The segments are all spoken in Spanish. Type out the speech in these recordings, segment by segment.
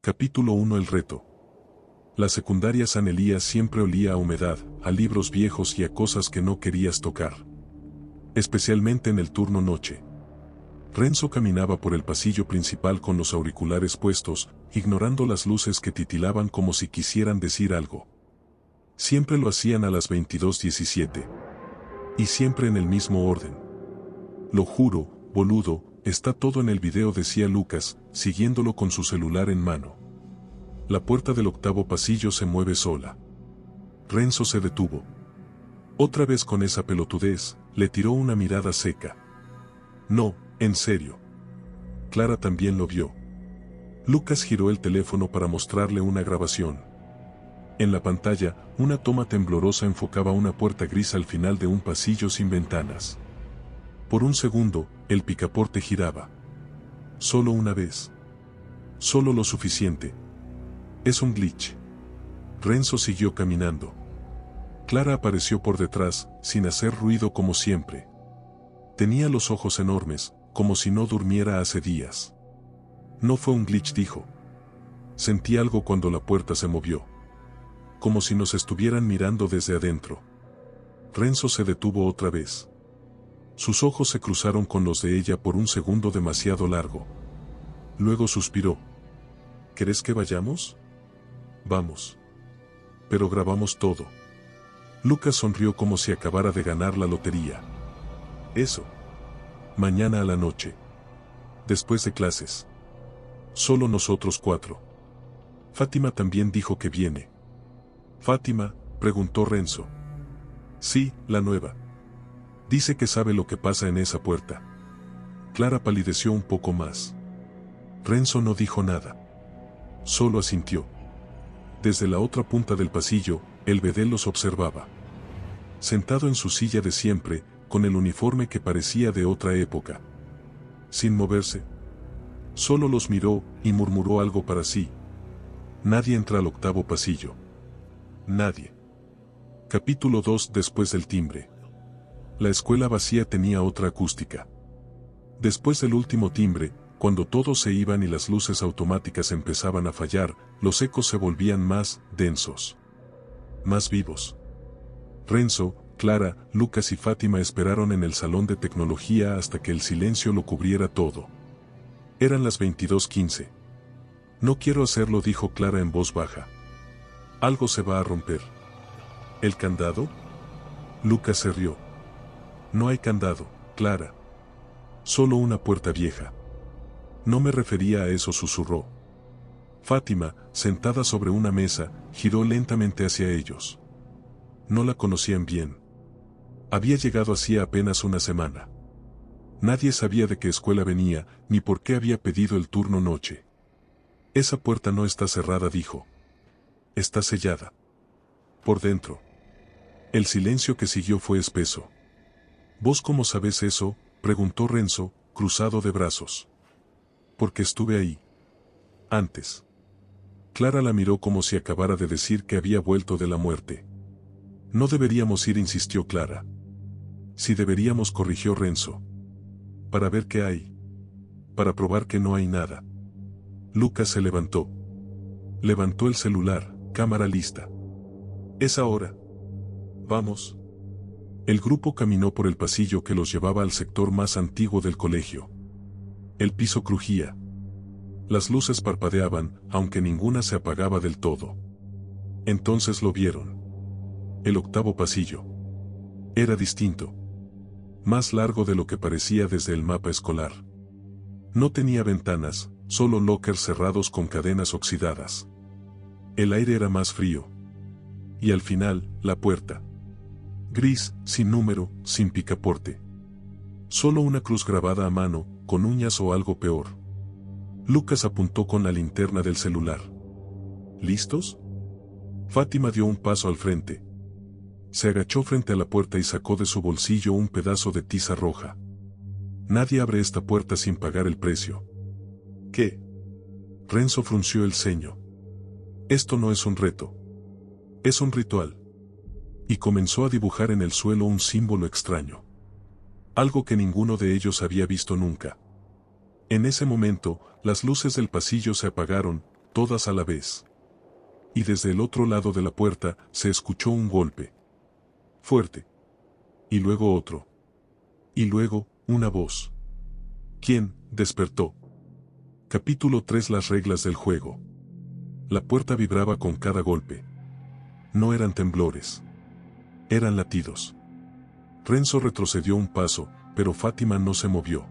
Capítulo 1. El reto. La secundaria San Elías siempre olía a humedad, a libros viejos y a cosas que no querías tocar. Especialmente en el turno noche. Renzo caminaba por el pasillo principal con los auriculares puestos, ignorando las luces que titilaban como si quisieran decir algo. Siempre lo hacían a las 22:17. Y siempre en el mismo orden. Lo juro, boludo, está todo en el video, decía Lucas, siguiéndolo con su celular en mano. La puerta del octavo pasillo se mueve sola. Renzo se detuvo. Otra vez con esa pelotudez, le tiró una mirada seca. No, en serio. Clara también lo vio. Lucas giró el teléfono para mostrarle una grabación. En la pantalla, una toma temblorosa enfocaba una puerta gris al final de un pasillo sin ventanas. Por un segundo, el picaporte giraba. Solo una vez. Solo lo suficiente. Es un glitch. Renzo siguió caminando. Clara apareció por detrás, sin hacer ruido como siempre. Tenía los ojos enormes, como si no durmiera hace días. No fue un glitch, dijo. Sentí algo cuando la puerta se movió. Como si nos estuvieran mirando desde adentro. Renzo se detuvo otra vez. Sus ojos se cruzaron con los de ella por un segundo demasiado largo. Luego suspiró. ¿Querés que vayamos? Vamos. Pero grabamos todo. Lucas sonrió como si acabara de ganar la lotería. Eso. Mañana a la noche. Después de clases. Solo nosotros 4. Fátima también dijo que viene. ¿Fátima? Preguntó Renzo. Sí, la nueva. Dice que sabe lo que pasa en esa puerta. Clara palideció un poco más. Renzo no dijo nada. Solo asintió. Desde la otra punta del pasillo, el bedel los observaba. Sentado en su silla de siempre, con el uniforme que parecía de otra época. Sin moverse. Solo los miró y murmuró algo para sí. Nadie entra al octavo pasillo. Nadie. Capítulo 2. Después del timbre. La escuela vacía tenía otra acústica. Después del último timbre, cuando todos se iban y las luces automáticas empezaban a fallar, los ecos se volvían más densos. Más vivos. Renzo, Clara, Lucas y Fátima esperaron en el salón de tecnología hasta que el silencio lo cubriera todo. Eran las 22:15. No quiero hacerlo, dijo Clara en voz baja. Algo se va a romper. ¿El candado? Lucas se rió. No hay candado, Clara. Solo una puerta vieja. No me refería a eso, susurró. Fátima, sentada sobre una mesa, giró lentamente hacia ellos. No la conocían bien. Había llegado hacía apenas una semana. Nadie sabía de qué escuela venía, ni por qué había pedido el turno noche. Esa puerta no está cerrada, dijo. Está sellada. Por dentro. El silencio que siguió fue espeso. ¿Vos cómo sabés eso?, preguntó Renzo, cruzado de brazos. Porque estuve ahí. Antes. Clara la miró como si acabara de decir que había vuelto de la muerte. No deberíamos ir, insistió Clara. Sí deberíamos, corrigió Renzo. Para ver qué hay. Para probar que no hay nada. Lucas se levantó. Levantó el celular, cámara lista. Es ahora. Vamos. El grupo caminó por el pasillo que los llevaba al sector más antiguo del colegio. El piso crujía. Las luces parpadeaban, aunque ninguna se apagaba del todo. Entonces lo vieron. El octavo pasillo. Era distinto. Más largo de lo que parecía desde el mapa escolar. No tenía ventanas, solo lockers cerrados con cadenas oxidadas. El aire era más frío. Y al final, la puerta. Gris, sin número, sin picaporte. Solo una cruz grabada a mano, con uñas o algo peor. Lucas apuntó con la linterna del celular. ¿Listos? Fátima dio un paso al frente. Se agachó frente a la puerta y sacó de su bolsillo un pedazo de tiza roja. Nadie abre esta puerta sin pagar el precio. ¿Qué? Renzo frunció el ceño. Esto no es un reto. Es un ritual. Y comenzó a dibujar en el suelo un símbolo extraño. Algo que ninguno de ellos había visto nunca. En ese momento, las luces del pasillo se apagaron, todas a la vez. Y desde el otro lado de la puerta se escuchó un golpe. Fuerte. Y luego otro. Y luego, una voz. ¿Quién? Despertó. Capítulo 3. Las reglas del juego. La puerta vibraba con cada golpe. No eran temblores. Eran latidos. Renzo retrocedió un paso, pero Fátima no se movió.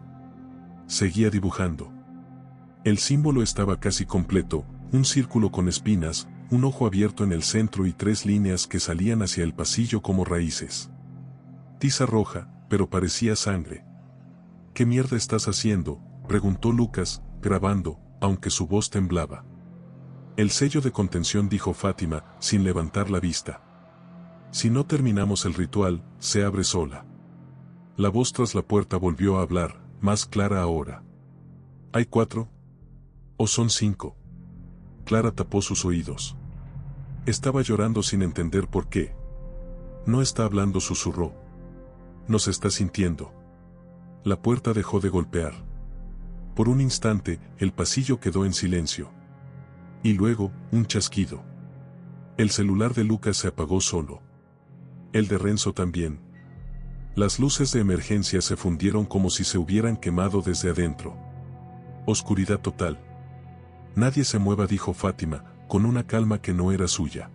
Seguía dibujando. El símbolo estaba casi completo, un círculo con espinas, un ojo abierto en el centro y 3 líneas que salían hacia el pasillo como raíces. Tiza roja, pero parecía sangre. ¿Qué mierda estás haciendo?, preguntó Lucas, grabando, aunque su voz temblaba. El sello de contención, dijo Fátima, sin levantar la vista. Si no terminamos el ritual, se abre sola. La voz tras la puerta volvió a hablar, más clara ahora. ¿Hay 4? ¿O son 5? Clara tapó sus oídos. Estaba llorando sin entender por qué. No está hablando, susurró. Nos está sintiendo. La puerta dejó de golpear. Por un instante, el pasillo quedó en silencio. Y luego, un chasquido. El celular de Lucas se apagó solo. El de Renzo también. Las luces de emergencia se fundieron como si se hubieran quemado desde adentro. Oscuridad total. Nadie se mueva, dijo Fátima, con una calma que no era suya.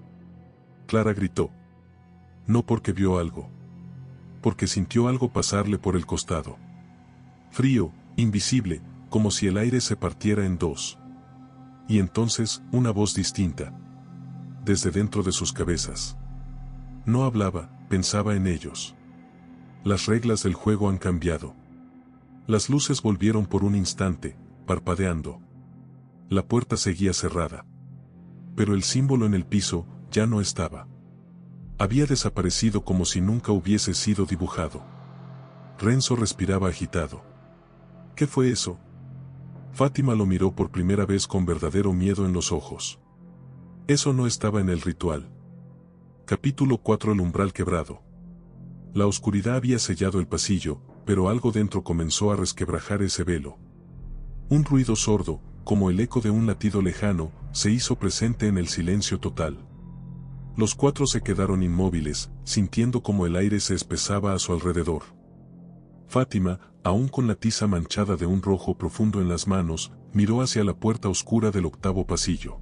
Clara gritó. No porque vio algo. Porque sintió algo pasarle por el costado. Frío, invisible, como si el aire se partiera en 2. Y entonces, una voz distinta. Desde dentro de sus cabezas. No hablaba, pensaba en ellos. Las reglas del juego han cambiado. Las luces volvieron por un instante, parpadeando. La puerta seguía cerrada. Pero el símbolo en el piso ya no estaba. Había desaparecido como si nunca hubiese sido dibujado. Renzo respiraba agitado. ¿Qué fue eso? Fátima lo miró por primera vez con verdadero miedo en los ojos. Eso no estaba en el ritual. Capítulo 4. El umbral quebrado. La oscuridad había sellado el pasillo, pero algo dentro comenzó a resquebrajar ese velo. Un ruido sordo, como el eco de un latido lejano, se hizo presente en el silencio total. Los 4 se quedaron inmóviles, sintiendo como el aire se espesaba a su alrededor. Fátima, aún con la tiza manchada de un rojo profundo en las manos, miró hacia la puerta oscura del 8º pasillo.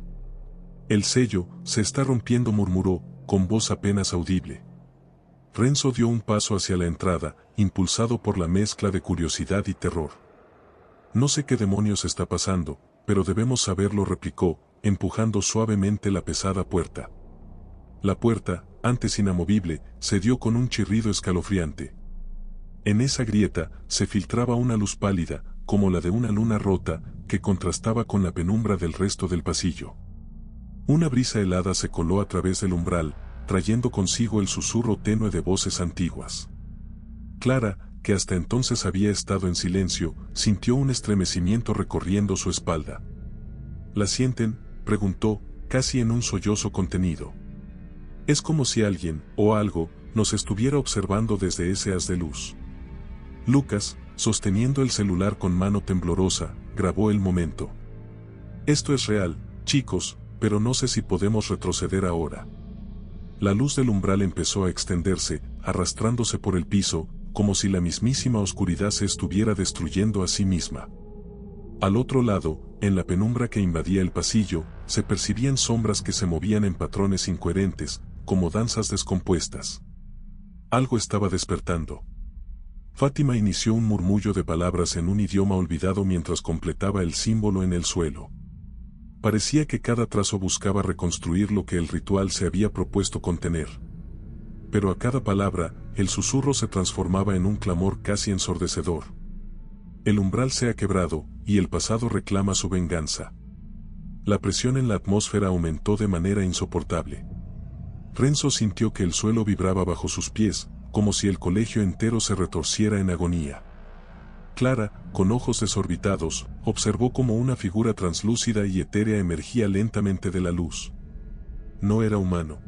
El sello se está rompiendo, murmuró, con voz apenas audible. Renzo dio un paso hacia la entrada, impulsado por la mezcla de curiosidad y terror. No sé qué demonios está pasando, pero debemos saberlo, replicó, empujando suavemente la pesada puerta. La puerta, antes inamovible, cedió con un chirrido escalofriante. En esa grieta se filtraba una luz pálida, como la de una luna rota, que contrastaba con la penumbra del resto del pasillo. Una brisa helada se coló a través del umbral, trayendo consigo el susurro tenue de voces antiguas. Clara, que hasta entonces había estado en silencio, sintió un estremecimiento recorriendo su espalda. ¿La sienten?, preguntó, casi en un sollozo contenido. Es como si alguien, o algo, nos estuviera observando desde ese haz de luz. Lucas, sosteniendo el celular con mano temblorosa, grabó el momento. Esto es real, chicos, pero no sé si podemos retroceder ahora. La luz del umbral empezó a extenderse, arrastrándose por el piso, como si la mismísima oscuridad se estuviera destruyendo a sí misma. Al otro lado, en la penumbra que invadía el pasillo, se percibían sombras que se movían en patrones incoherentes, como danzas descompuestas. Algo estaba despertando. Fátima inició un murmullo de palabras en un idioma olvidado mientras completaba el símbolo en el suelo. Parecía que cada trazo buscaba reconstruir lo que el ritual se había propuesto contener. Pero a cada palabra, el susurro se transformaba en un clamor casi ensordecedor. El umbral se ha quebrado, y el pasado reclama su venganza. La presión en la atmósfera aumentó de manera insoportable. Renzo sintió que el suelo vibraba bajo sus pies, como si el colegio entero se retorciera en agonía. Clara, con ojos desorbitados, observó cómo una figura translúcida y etérea emergía lentamente de la luz. No era humano.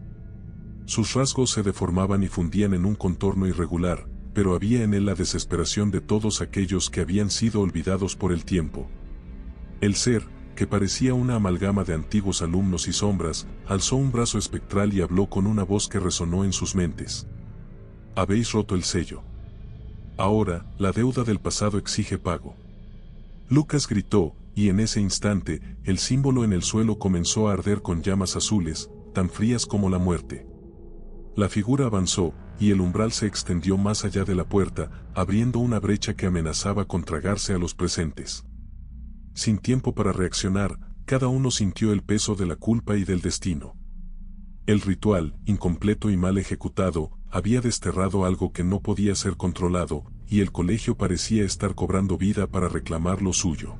Sus rasgos se deformaban y fundían en un contorno irregular, pero había en él la desesperación de todos aquellos que habían sido olvidados por el tiempo. El ser, que parecía una amalgama de antiguos alumnos y sombras, alzó un brazo espectral y habló con una voz que resonó en sus mentes. Habéis roto el sello. Ahora, la deuda del pasado exige pago. Lucas gritó, y en ese instante, el símbolo en el suelo comenzó a arder con llamas azules, tan frías como la muerte. La figura avanzó, y el umbral se extendió más allá de la puerta, abriendo una brecha que amenazaba con tragarse a los presentes. Sin tiempo para reaccionar, cada uno sintió el peso de la culpa y del destino. El ritual, incompleto y mal ejecutado, había desterrado algo que no podía ser controlado, y el colegio parecía estar cobrando vida para reclamar lo suyo.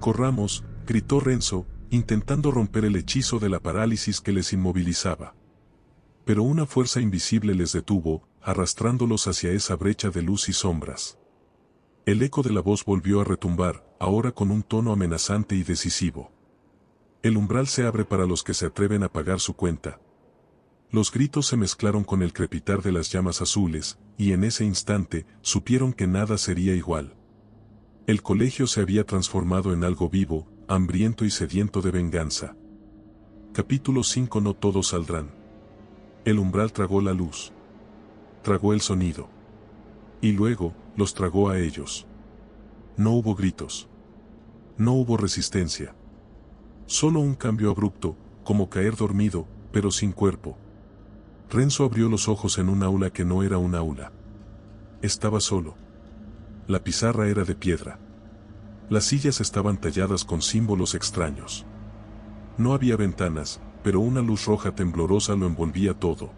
«Corramos», gritó Renzo, intentando romper el hechizo de la parálisis que les inmovilizaba. Pero una fuerza invisible les detuvo, arrastrándolos hacia esa brecha de luz y sombras. El eco de la voz volvió a retumbar, ahora con un tono amenazante y decisivo. El umbral se abre para los que se atreven a pagar su cuenta. Los gritos se mezclaron con el crepitar de las llamas azules, y en ese instante, supieron que nada sería igual. El colegio se había transformado en algo vivo, hambriento y sediento de venganza. Capítulo 5. No todos saldrán. El umbral tragó la luz. Tragó el sonido. Y luego, los tragó a ellos. No hubo gritos. No hubo resistencia. Solo un cambio abrupto, como caer dormido, pero sin cuerpo. Renzo abrió los ojos en un aula que no era un aula. Estaba solo. La pizarra era de piedra. Las sillas estaban talladas con símbolos extraños. No había ventanas, pero una luz roja temblorosa lo envolvía todo.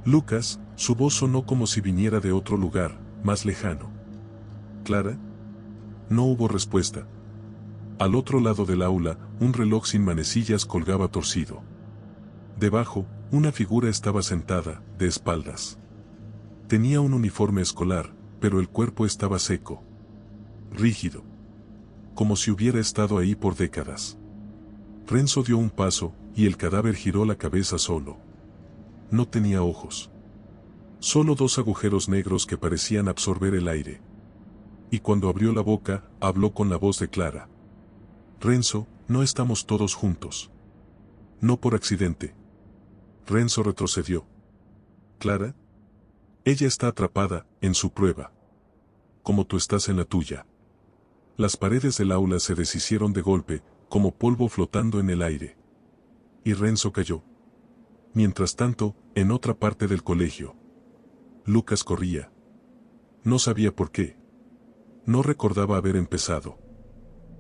Lucas, su voz sonó como si viniera de otro lugar, más lejano. ¿Clara? No hubo respuesta. Al otro lado del aula, un reloj sin manecillas colgaba torcido. Debajo, una figura estaba sentada, de espaldas. Tenía un uniforme escolar, pero el cuerpo estaba seco. Rígido. Como si hubiera estado ahí por décadas. Renzo dio un paso, y el cadáver giró la cabeza solo. No tenía ojos. Solo dos agujeros negros que parecían absorber el aire. Y cuando abrió la boca, habló con la voz de Clara. Renzo, no estamos todos juntos. No por accidente. Renzo retrocedió. ¿Clara? Ella está atrapada, en su prueba. Como tú estás en la tuya. Las paredes del aula se deshicieron de golpe, como polvo flotando en el aire. Y Renzo cayó. Mientras tanto, en otra parte del colegio. Lucas corría. No sabía por qué. No recordaba haber empezado.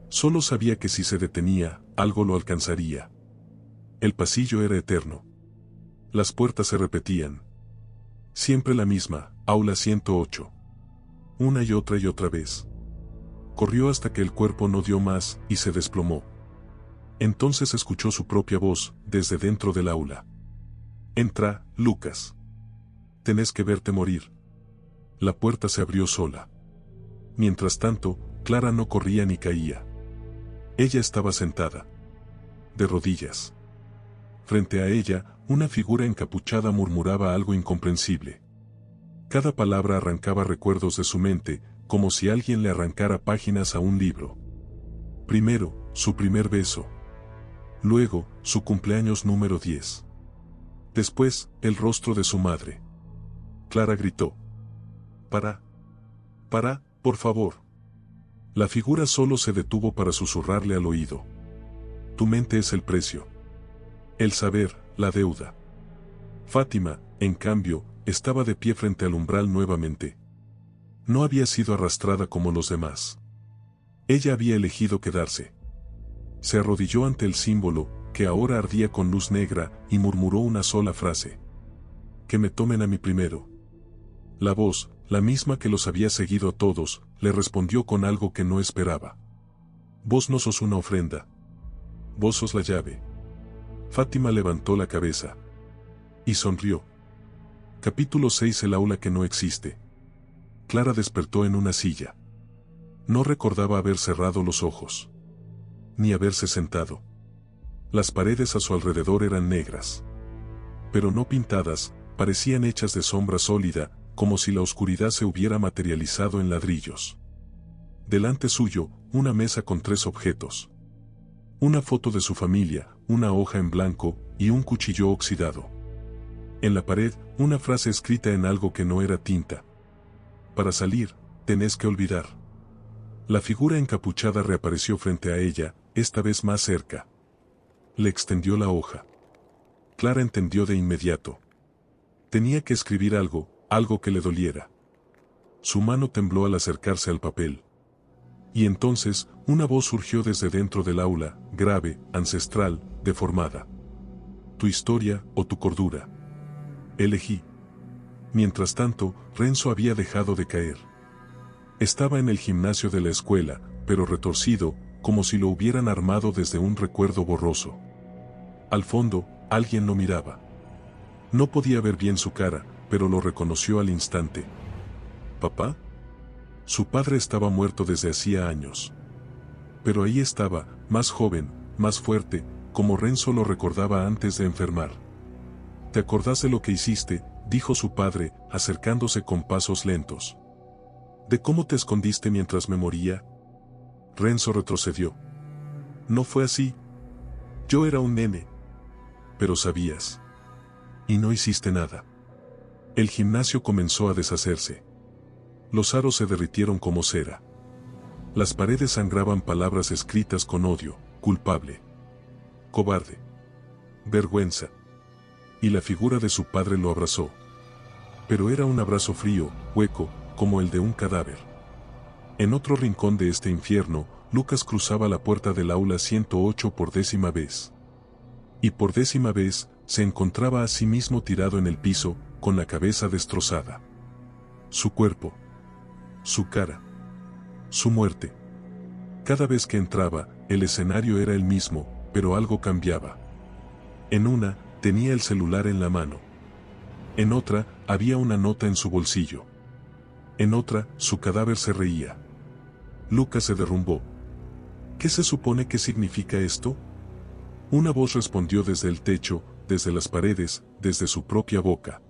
Solo sabía que si se detenía, algo lo alcanzaría. El pasillo era eterno. Las puertas se repetían. Siempre la misma, aula 108. Una y otra vez. Corrió hasta que el cuerpo no dio más, y se desplomó. Entonces escuchó su propia voz, desde dentro del aula. Entra, Lucas. Tenés que verte morir. La puerta se abrió sola. Mientras tanto, Clara no corría ni caía. Ella estaba sentada. De rodillas. Frente a ella, una figura encapuchada murmuraba algo incomprensible. Cada palabra arrancaba recuerdos de su mente, como si alguien le arrancara páginas a un libro. Primero, su primer beso. Luego, su cumpleaños número 10. Después, el rostro de su madre. Clara gritó. Para, por favor. La figura solo se detuvo para susurrarle al oído. Tu mente es el precio. El saber, la deuda. Fátima, en cambio, estaba de pie frente al umbral nuevamente. No había sido arrastrada como los demás. Ella había elegido quedarse. Se arrodilló ante el símbolo, que ahora ardía con luz negra, y murmuró una sola frase. Que me tomen a mí primero. La voz, la misma que los había seguido a todos, le respondió con algo que no esperaba. Vos no sos una ofrenda. Vos sos la llave. Fátima levantó la cabeza. Y sonrió. Capítulo 6. El aula que no existe. Clara despertó en una silla. No recordaba haber cerrado los ojos. Ni haberse sentado. Las paredes a su alrededor eran negras. Pero no pintadas, parecían hechas de sombra sólida, como si la oscuridad se hubiera materializado en ladrillos. Delante suyo, una mesa con 3 objetos. Una foto de su familia, una hoja en blanco y un cuchillo oxidado. En la pared, una frase escrita en algo que no era tinta. Para salir, tenés que olvidar. La figura encapuchada reapareció frente a ella, esta vez más cerca. Le extendió la hoja. Clara entendió de inmediato. Tenía que escribir algo, algo que le doliera. Su mano tembló al acercarse al papel. Y entonces, una voz surgió desde dentro del aula, grave, ancestral, deformada. Tu historia o tu cordura. Elegí. Mientras tanto, Renzo había dejado de caer. Estaba en el gimnasio de la escuela, pero retorcido, como si lo hubieran armado desde un recuerdo borroso. Al fondo, alguien lo miraba. No podía ver bien su cara, pero lo reconoció al instante. ¿Papá? Su padre estaba muerto desde hacía años. Pero ahí estaba, más joven, más fuerte, como Renzo lo recordaba antes de enfermar. ¿Te acordás de lo que hiciste?, dijo su padre, acercándose con pasos lentos. ¿De cómo te escondiste mientras me moría? Renzo retrocedió. No fue así. Yo era un nene. Pero sabías. Y no hiciste nada. El gimnasio comenzó a deshacerse. Los aros se derritieron como cera. Las paredes sangraban palabras escritas con odio, culpable, cobarde, vergüenza. Y la figura de su padre lo abrazó. Pero era un abrazo frío, hueco, como el de un cadáver. En otro rincón de este infierno, Lucas cruzaba la puerta del aula 108 por 10ª vez. Y por 10ª vez, se encontraba a sí mismo tirado en el piso, con la cabeza destrozada. Su cuerpo. Su cara. Su muerte. Cada vez que entraba, el escenario era el mismo, pero algo cambiaba. En una, tenía el celular en la mano. En otra, había una nota en su bolsillo. En otra, su cadáver se reía. Lucas se derrumbó. ¿Qué se supone que significa esto? Una voz respondió desde el techo, desde las paredes, desde su propia boca.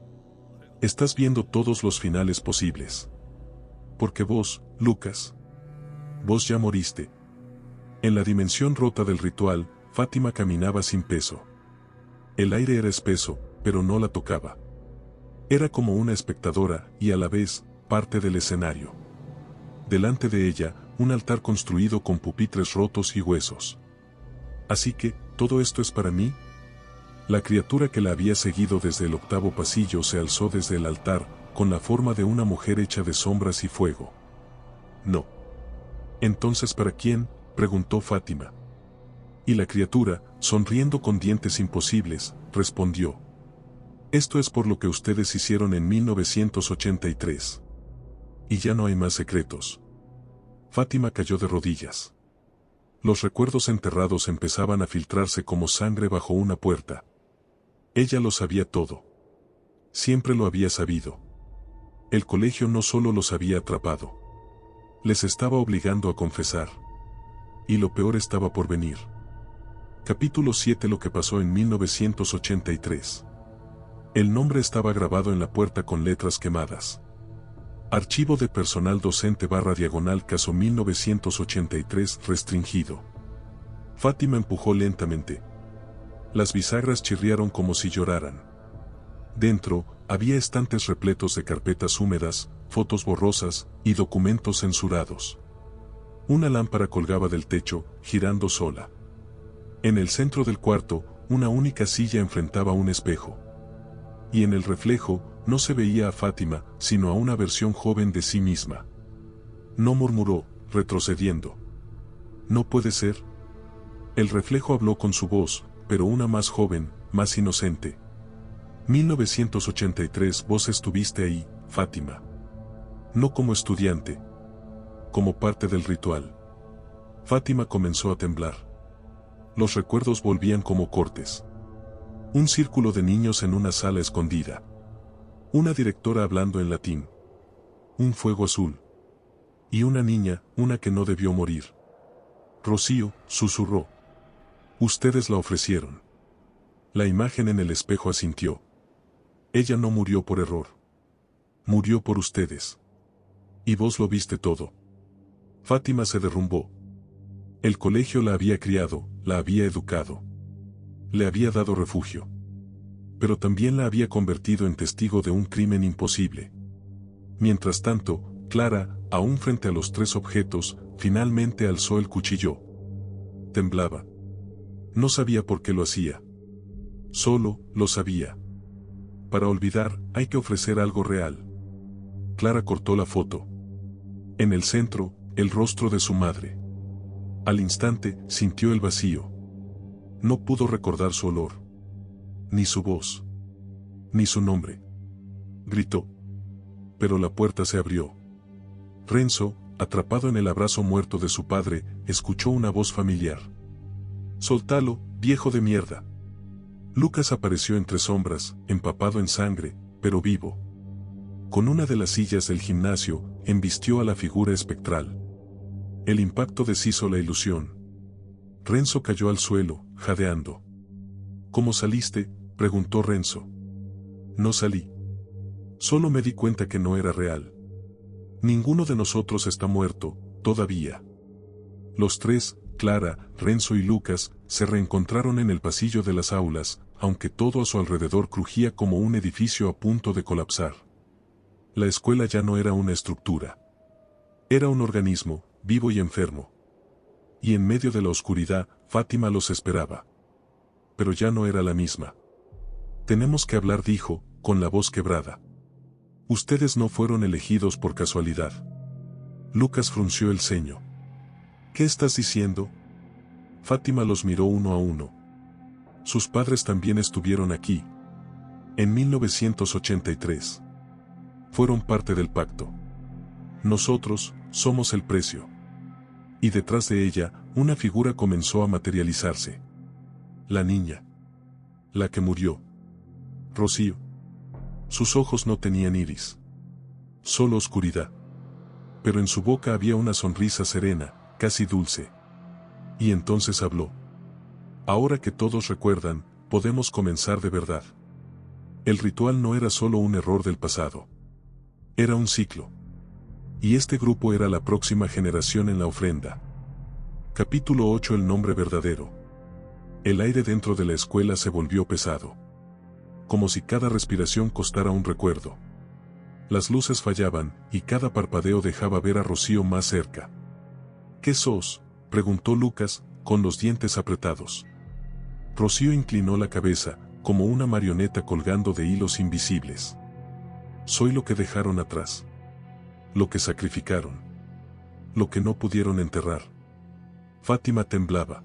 Estás viendo todos los finales posibles. Porque vos, Lucas, vos ya moriste. En la dimensión rota del ritual, Fátima caminaba sin peso. El aire era espeso, pero no la tocaba. Era como una espectadora, y a la vez, parte del escenario. Delante de ella, un altar construido con pupitres rotos y huesos. Así que, ¿todo esto es para mí? La criatura que la había seguido desde el 8º pasillo se alzó desde el altar, con la forma de una mujer hecha de sombras y fuego. No. ¿Entonces para quién?, preguntó Fátima. Y la criatura, sonriendo con dientes imposibles, respondió. Esto es por lo que ustedes hicieron en 1983. Y ya no hay más secretos. Fátima cayó de rodillas. Los recuerdos enterrados empezaban a filtrarse como sangre bajo una puerta. Ella lo sabía todo. Siempre lo había sabido. El colegio no solo los había atrapado. Les estaba obligando a confesar. Y lo peor estaba por venir. Capítulo 7. Lo que pasó en 1983. El nombre estaba grabado en la puerta con letras quemadas. Archivo de personal docente /diagonal caso 1983 restringido. Fátima empujó lentamente. Las bisagras chirriaron como si lloraran. Dentro, había estantes repletos de carpetas húmedas, fotos borrosas y documentos censurados. Una lámpara colgaba del techo, girando sola. En el centro del cuarto, una única silla enfrentaba un espejo. Y en el reflejo, no se veía a Fátima, sino a una versión joven de sí misma. No murmuró, retrocediendo. No puede ser. El reflejo habló con su voz, pero una más joven, más inocente. 1983. Vos estuviste ahí, Fátima. No como estudiante. Como parte del ritual. Fátima comenzó a temblar. Los recuerdos volvían como cortes. Un círculo de niños en una sala escondida. Una directora hablando en latín. Un fuego azul. Y una niña, una que no debió morir. Rocío, susurró. Ustedes la ofrecieron. La imagen en el espejo asintió. Ella no murió por error. Murió por ustedes. Y vos lo viste todo. Fátima se derrumbó. El colegio la había criado, la había educado. Le había dado refugio. Pero también la había convertido en testigo de un crimen imposible. Mientras tanto, Clara, aún frente a los tres objetos, finalmente alzó el cuchillo. Temblaba. No sabía por qué lo hacía. Solo lo sabía. Para olvidar, hay que ofrecer algo real. Clara cortó la foto. En el centro, el rostro de su madre. Al instante, sintió el vacío. No pudo recordar su olor. Ni su voz. Ni su nombre. Gritó. Pero la puerta se abrió. Renzo, atrapado en el abrazo muerto de su padre, escuchó una voz familiar. «Soltalo, viejo de mierda». Lucas apareció entre sombras, empapado en sangre, pero vivo. Con una de las sillas del gimnasio, embistió a la figura espectral. El impacto deshizo la ilusión. Renzo cayó al suelo, jadeando. «¿Cómo saliste?», preguntó Renzo. «No salí. Solo me di cuenta que no era real. Ninguno de nosotros está muerto, todavía». Los tres, Clara, Renzo y Lucas, se reencontraron en el pasillo de las aulas, aunque todo a su alrededor crujía como un edificio a punto de colapsar. La escuela ya no era una estructura. Era un organismo, vivo y enfermo. Y en medio de la oscuridad, Fátima los esperaba. Pero ya no era la misma. «Tenemos que hablar», dijo, con la voz quebrada. «Ustedes no fueron elegidos por casualidad». Lucas frunció el ceño. «¿Qué estás diciendo?». Fátima los miró uno a uno. «Sus padres también estuvieron aquí. En 1983. Fueron parte del pacto. Nosotros somos el precio». Y detrás de ella, una figura comenzó a materializarse. La niña. La que murió. Rocío. Sus ojos no tenían iris. Solo oscuridad. Pero en su boca había una sonrisa serena, casi dulce. Y entonces habló. «Ahora que todos recuerdan, podemos comenzar de verdad. El ritual no era solo un error del pasado. Era un ciclo. Y este grupo era la próxima generación en la ofrenda». Capítulo 8. El nombre verdadero. El aire dentro de la escuela se volvió pesado. Como si cada respiración costara un recuerdo. Las luces fallaban, y cada parpadeo dejaba ver a Rocío más cerca. «¿Qué sos?», preguntó Lucas, con los dientes apretados. Rocío inclinó la cabeza, como una marioneta colgando de hilos invisibles. «Soy lo que dejaron atrás. Lo que sacrificaron. Lo que no pudieron enterrar». Fátima temblaba.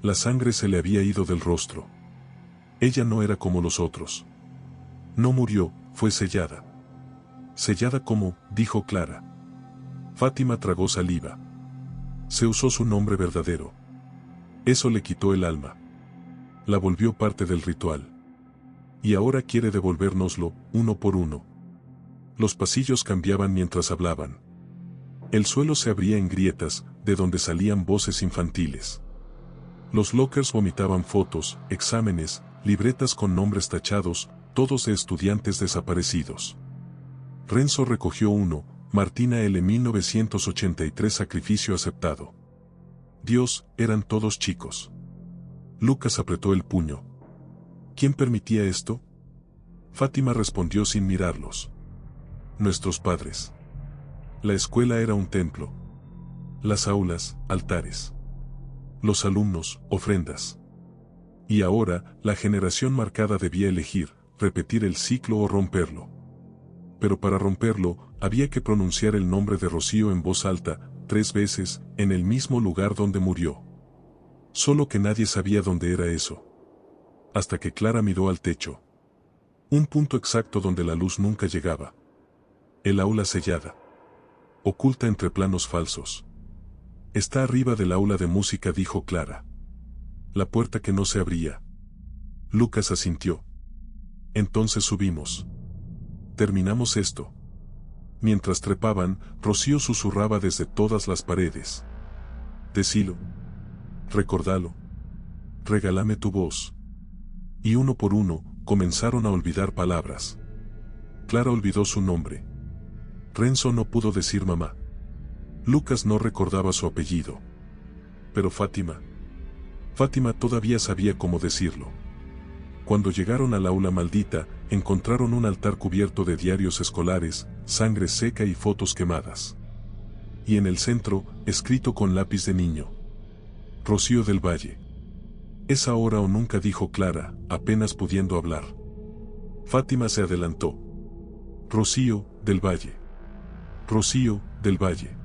La sangre se le había ido del rostro. Ella no era como los otros. No murió, fue sellada. «Sellada como», dijo Clara. Fátima tragó saliva. Se usó su nombre verdadero. Eso le quitó el alma. La volvió parte del ritual. Y ahora quiere devolvérnoslo, uno por uno. Los pasillos cambiaban mientras hablaban. El suelo se abría en grietas, de donde salían voces infantiles. Los lockers vomitaban fotos, exámenes, libretas con nombres tachados, todos de estudiantes desaparecidos. Renzo recogió uno, Martina L. 1983, sacrificio aceptado. Dios, eran todos chicos. Lucas apretó el puño. ¿Quién permitía esto? Fátima respondió sin mirarlos. Nuestros padres. La escuela era un templo. Las aulas, altares. Los alumnos, ofrendas. Y ahora, la generación marcada debía elegir, repetir el ciclo o romperlo. Pero para romperlo, había que pronunciar el nombre de Rocío en voz alta, 3 veces, en el mismo lugar donde murió. Solo que nadie sabía dónde era eso. Hasta que Clara miró al techo. Un punto exacto donde la luz nunca llegaba. El aula sellada. Oculta entre planos falsos. «Está arriba del aula de música», dijo Clara. «La puerta que no se abría». Lucas asintió. «Entonces subimos. Terminamos esto». Mientras trepaban, Rocío susurraba desde todas las paredes. «Decilo. Recordalo. Regálame tu voz». Y uno por uno, comenzaron a olvidar palabras. Clara olvidó su nombre. Renzo no pudo decir mamá. Lucas no recordaba su apellido. Pero Fátima todavía sabía cómo decirlo. Cuando llegaron al aula maldita, encontraron un altar cubierto de diarios escolares, sangre seca y fotos quemadas. Y en el centro, escrito con lápiz de niño: Rocío del Valle. Es ahora o nunca, dijo Clara, apenas pudiendo hablar. Fátima se adelantó. Rocío del Valle. Rocío del Valle.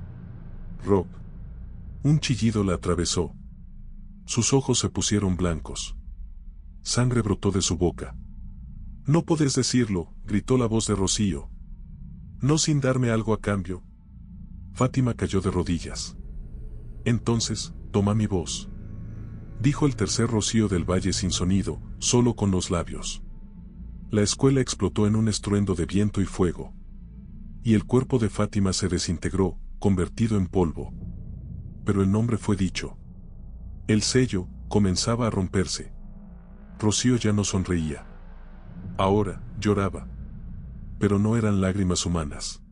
Rob. Un chillido la atravesó. Sus ojos se pusieron blancos. Sangre brotó de su boca. No podés decirlo, gritó la voz de Rocío. No sin darme algo a cambio. Fátima cayó de rodillas. Entonces, toma mi voz, dijo el tercer Rocío del Valle sin sonido, solo con los labios. La escuela explotó en un estruendo de viento y fuego. Y el cuerpo de Fátima se desintegró, convertido en polvo. Pero el nombre fue dicho. El sello comenzaba a romperse. Rocío ya no sonreía. Ahora, lloraba. Pero no eran lágrimas humanas.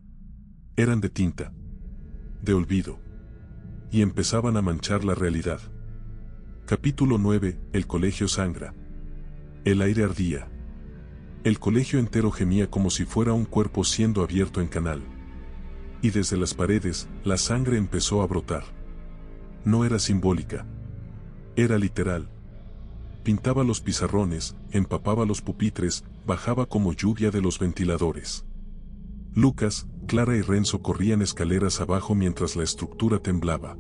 Eran de tinta. De olvido. Y empezaban a manchar la realidad. Capítulo 9. El colegio sangra. El aire ardía. El colegio entero gemía como si fuera un cuerpo siendo abierto en canal. Y desde las paredes, la sangre empezó a brotar. No era simbólica. Era literal. Pintaba los pizarrones, empapaba los pupitres, bajaba como lluvia de los ventiladores. Lucas, Clara y Renzo corrían escaleras abajo mientras la estructura temblaba.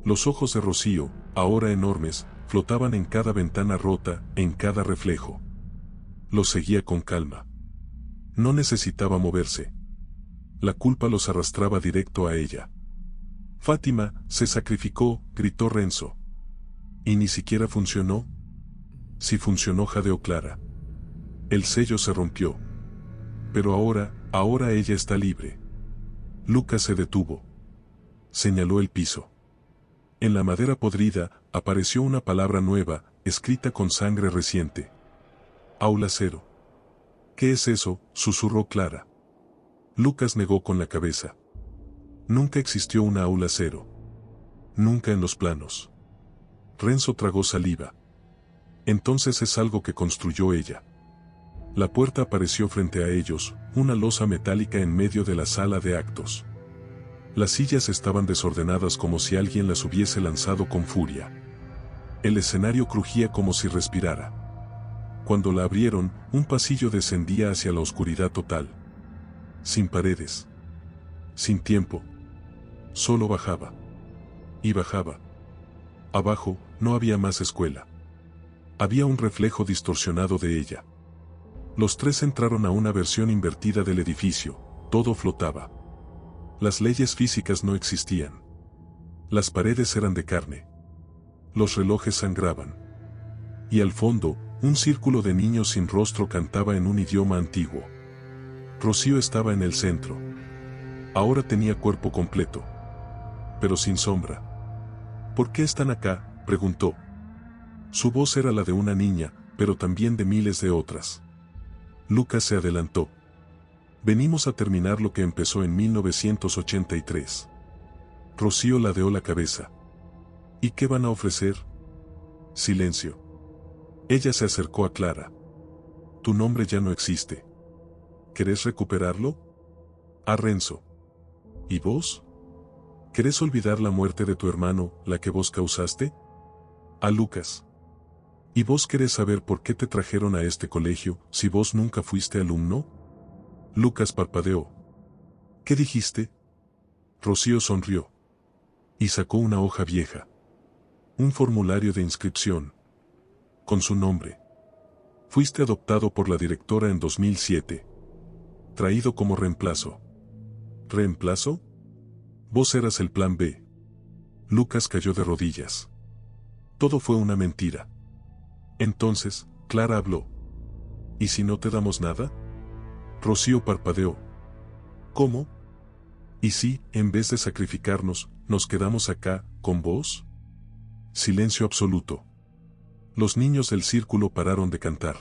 Los ojos de Rocío, ahora enormes, flotaban en cada ventana rota, en cada reflejo. Los seguía con calma. No necesitaba moverse. La culpa los arrastraba directo a ella. Fátima se sacrificó, gritó Renzo. ¿Y ni siquiera funcionó? Sí funcionó, jadeó Clara. El sello se rompió. Pero ahora ella está libre. Lucas se detuvo. Señaló el piso. En la madera podrida, apareció una palabra nueva, escrita con sangre reciente. Aula cero. ¿Qué es eso?, susurró Clara. Lucas negó con la cabeza. Nunca existió una aula cero. Nunca en los planos. Renzo tragó saliva. Entonces es algo que construyó ella. La puerta apareció frente a ellos, una losa metálica en medio de la sala de actos. Las sillas estaban desordenadas como si alguien las hubiese lanzado con furia. El escenario crujía como si respirara. Cuando la abrieron, un pasillo descendía hacia la oscuridad total. Sin paredes. Sin tiempo. Solo bajaba. Y bajaba. Abajo, no había más escuela. Había un reflejo distorsionado de ella. Los tres entraron a una versión invertida del edificio. Todo flotaba. Las leyes físicas no existían. Las paredes eran de carne. Los relojes sangraban. Y al fondo, un círculo de niños sin rostro cantaba en un idioma antiguo. Rocío estaba en el centro. Ahora tenía cuerpo completo. Pero sin sombra. ¿Por qué están acá?, preguntó. Su voz era la de una niña, pero también de miles de otras. Lucas se adelantó. Venimos a terminar lo que empezó en 1983. Rocío ladeó la cabeza. ¿Y qué van a ofrecer? Silencio. Ella se acercó a Clara. Tu nombre ya no existe. ¿Querés recuperarlo? A Renzo. ¿Y vos? ¿Querés olvidar la muerte de tu hermano, la que vos causaste? A Lucas. ¿Y vos querés saber por qué te trajeron a este colegio, si vos nunca fuiste alumno? Lucas parpadeó. ¿Qué dijiste? Rocío sonrió. Y sacó una hoja vieja. Un formulario de inscripción. Con su nombre. Fuiste adoptado por la directora en 2007. Traído como reemplazo. ¿Reemplazo? Vos eras el plan B. Lucas cayó de rodillas. Todo fue una mentira. Entonces, Clara habló. ¿Y si no te damos nada? Rocío parpadeó. ¿Cómo? ¿Y si, en vez de sacrificarnos, nos quedamos acá, con vos? Silencio absoluto. Los niños del círculo pararon de cantar.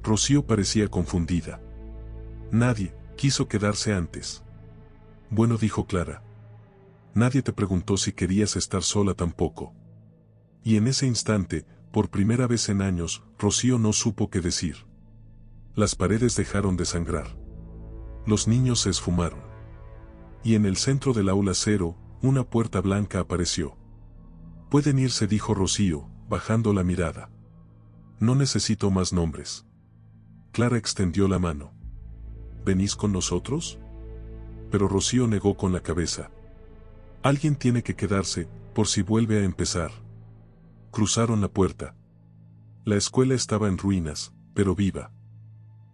Rocío parecía confundida. Nadie quiso quedarse antes. Bueno, dijo Clara. Nadie te preguntó si querías estar sola tampoco. Y en ese instante, por primera vez en años, Rocío no supo qué decir. Las paredes dejaron de sangrar. Los niños se esfumaron. Y en el centro del aula 0, una puerta blanca apareció. Pueden irse, dijo Rocío, bajando la mirada. No necesito más nombres. Clara extendió la mano. ¿Venís con nosotros? Pero Rocío negó con la cabeza. Alguien tiene que quedarse, por si vuelve a empezar. Cruzaron la puerta. La escuela estaba en ruinas, pero viva.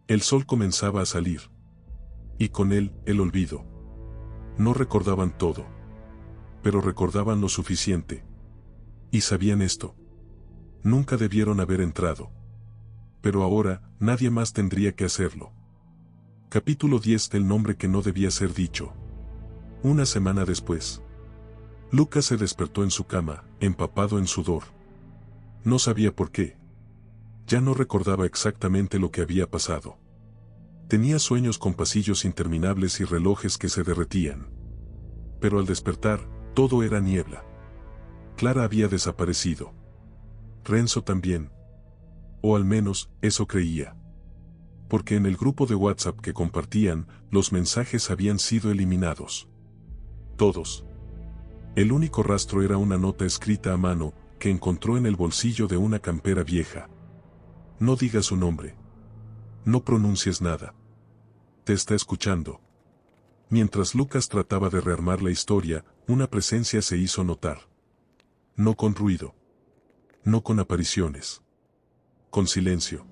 El sol comenzaba a salir. Y con él, el olvido. No recordaban todo. Pero recordaban lo suficiente. Y sabían esto. Nunca debieron haber entrado. Pero ahora, nadie más tendría que hacerlo. Capítulo 10. El nombre que no debía ser dicho. Una semana después. Lucas se despertó en su cama, empapado en sudor. No sabía por qué. Ya no recordaba exactamente lo que había pasado. Tenía sueños con pasillos interminables y relojes que se derretían. Pero al despertar, todo era niebla. Clara había desaparecido. Renzo también. O al menos, eso creía. Porque en el grupo de WhatsApp que compartían, los mensajes habían sido eliminados. Todos. El único rastro era una nota escrita a mano, que encontró en el bolsillo de una campera vieja. No digas su nombre. No pronuncies nada. Te está escuchando. Mientras Lucas trataba de rearmar la historia, una presencia se hizo notar. No con ruido. No con apariciones. Con silencio.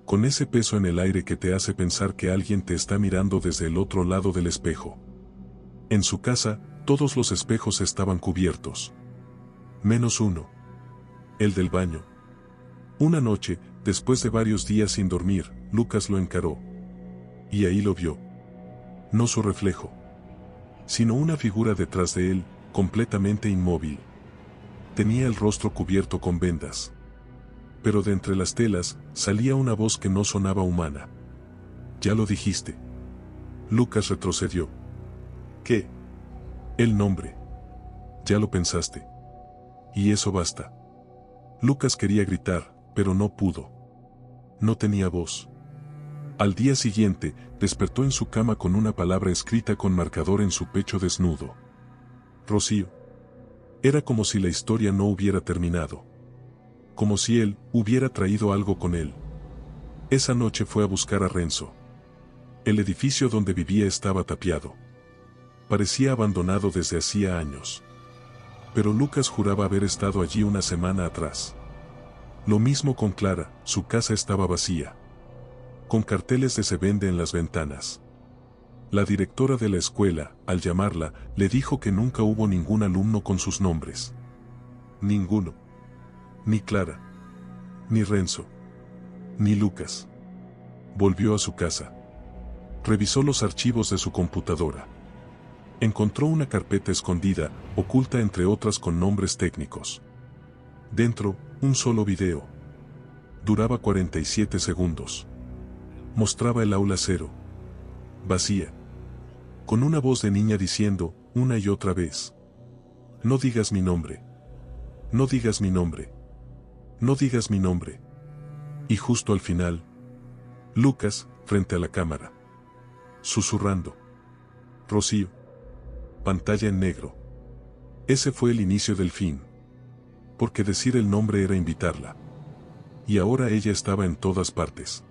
Con ese peso en el aire que te hace pensar que alguien te está mirando desde el otro lado del espejo. En su casa, todos los espejos estaban cubiertos. Menos uno. El del baño. Una noche, después de varios días sin dormir, Lucas lo encaró. Y ahí lo vio. No su reflejo. Sino una figura detrás de él, completamente inmóvil. Tenía el rostro cubierto con vendas. Pero de entre las telas, salía una voz que no sonaba humana. Ya lo dijiste. Lucas retrocedió. ¿Qué? El nombre. Ya lo pensaste. Y eso basta. Lucas quería gritar, pero no pudo. No tenía voz. Al día siguiente, despertó en su cama con una palabra escrita con marcador en su pecho desnudo. Rocío. Era como si la historia no hubiera terminado. Como si él hubiera traído algo con él. Esa noche fue a buscar a Renzo. El edificio donde vivía estaba tapiado. Parecía abandonado desde hacía años. Pero Lucas juraba haber estado allí una semana atrás. Lo mismo con Clara, su casa estaba vacía. Con carteles de se vende en las ventanas. La directora de la escuela, al llamarla, le dijo que nunca hubo ningún alumno con sus nombres. Ninguno. Ni Clara. Ni Renzo. Ni Lucas. Volvió a su casa. Revisó los archivos de su computadora. Encontró una carpeta escondida, oculta entre otras con nombres técnicos. Dentro, un solo video. Duraba 47 segundos. Mostraba el aula 0. Vacía. Con una voz de niña diciendo, una y otra vez. No digas mi nombre. No digas mi nombre. No digas mi nombre. Y justo al final, Lucas, frente a la cámara. Susurrando. Rocío. Pantalla en negro. Ese fue el inicio del fin. Porque decir el nombre era invitarla. Y ahora ella estaba en todas partes.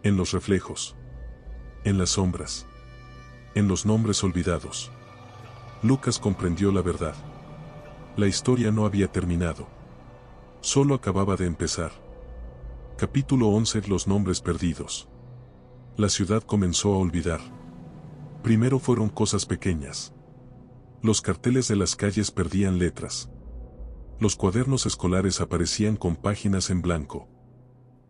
En los reflejos. En las sombras. En los nombres olvidados. Lucas comprendió la verdad. La historia no había terminado. Solo acababa de empezar. Capítulo 11. Los nombres perdidos. La ciudad comenzó a olvidar. Primero fueron cosas pequeñas. Los carteles de las calles perdían letras. Los cuadernos escolares aparecían con páginas en blanco.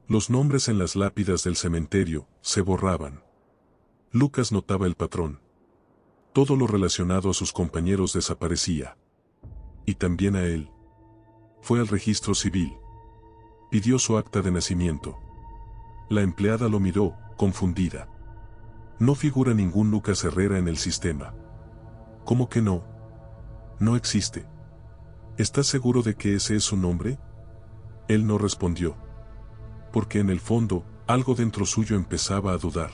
Los nombres en las lápidas del cementerio se borraban. Lucas notaba el patrón. Todo lo relacionado a sus compañeros desaparecía. Y también a él. Fue al registro civil. Pidió su acta de nacimiento. La empleada lo miró, confundida. No figura ningún Lucas Herrera en el sistema. ¿Cómo que no? No existe. ¿Estás seguro de que ese es su nombre? Él no respondió. Porque en el fondo, algo dentro suyo empezaba a dudar.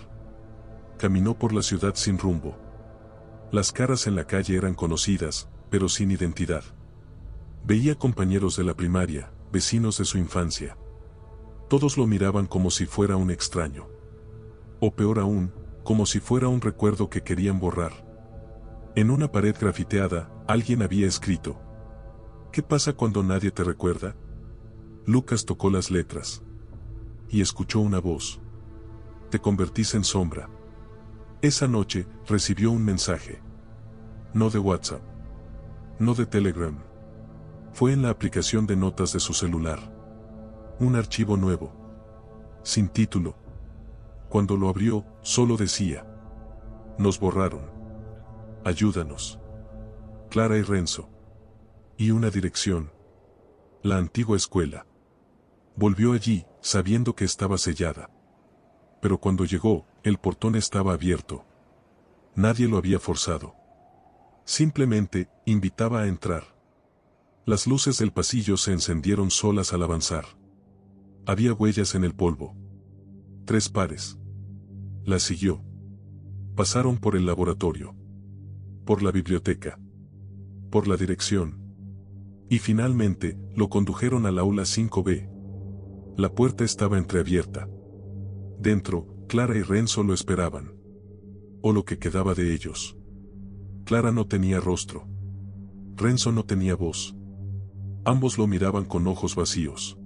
Caminó por la ciudad sin rumbo. Las caras en la calle eran conocidas, pero sin identidad. Veía compañeros de la primaria, vecinos de su infancia. Todos lo miraban como si fuera un extraño. O peor aún, como si fuera un recuerdo que querían borrar. En una pared grafiteada, alguien había escrito: ¿qué pasa cuando nadie te recuerda? Lucas tocó las letras. Y escuchó una voz. Te convertís en sombra. Esa noche, recibió un mensaje. No de WhatsApp. No de Telegram. Fue en la aplicación de notas de su celular. Un archivo nuevo. Sin título. Cuando lo abrió, solo decía: nos borraron. Ayúdanos. Clara y Renzo. Y una dirección. La antigua escuela. Volvió allí, sabiendo que estaba sellada. Pero cuando llegó, el portón estaba abierto. Nadie lo había forzado. Simplemente, invitaba a entrar. Las luces del pasillo se encendieron solas al avanzar. Había huellas en el polvo. 3 pares. La siguió. Pasaron por el laboratorio. Por la biblioteca. Por la dirección. Y finalmente, lo condujeron al aula 5B. La puerta estaba entreabierta. Dentro, Clara y Renzo lo esperaban. O lo que quedaba de ellos. Clara no tenía rostro. Renzo no tenía voz. Ambos lo miraban con ojos vacíos.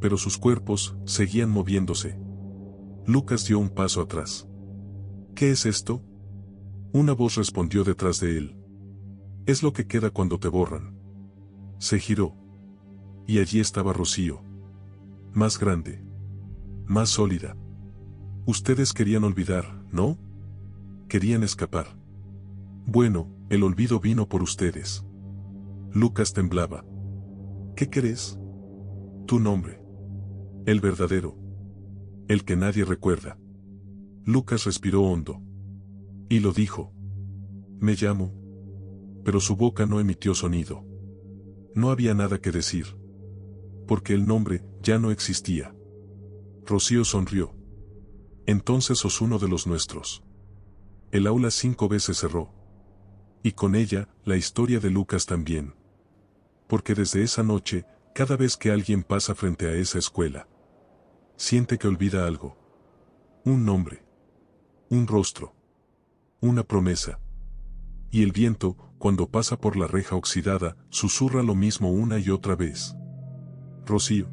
Pero sus cuerpos seguían moviéndose. Lucas dio un paso atrás. ¿Qué es esto? Una voz respondió detrás de él. Es lo que queda cuando te borran. Se giró. Y allí estaba Rocío. Más grande. Más sólida. Ustedes querían olvidar, ¿no? Querían escapar. Bueno, el olvido vino por ustedes. Lucas temblaba. ¿Qué querés? Tu nombre. El verdadero. El que nadie recuerda. Lucas respiró hondo. Y lo dijo. Me llamo. Pero su boca no emitió sonido. No había nada que decir. Porque el nombre ya no existía. Rocío sonrió. Entonces sos uno de los nuestros. El aula 5B se cerró. Y con ella, la historia de Lucas también. Porque desde esa noche, cada vez que alguien pasa frente a esa escuela, siente que olvida algo. Un nombre. Un rostro. Una promesa. Y el viento, cuando pasa por la reja oxidada, susurra lo mismo una y otra vez. Rocío.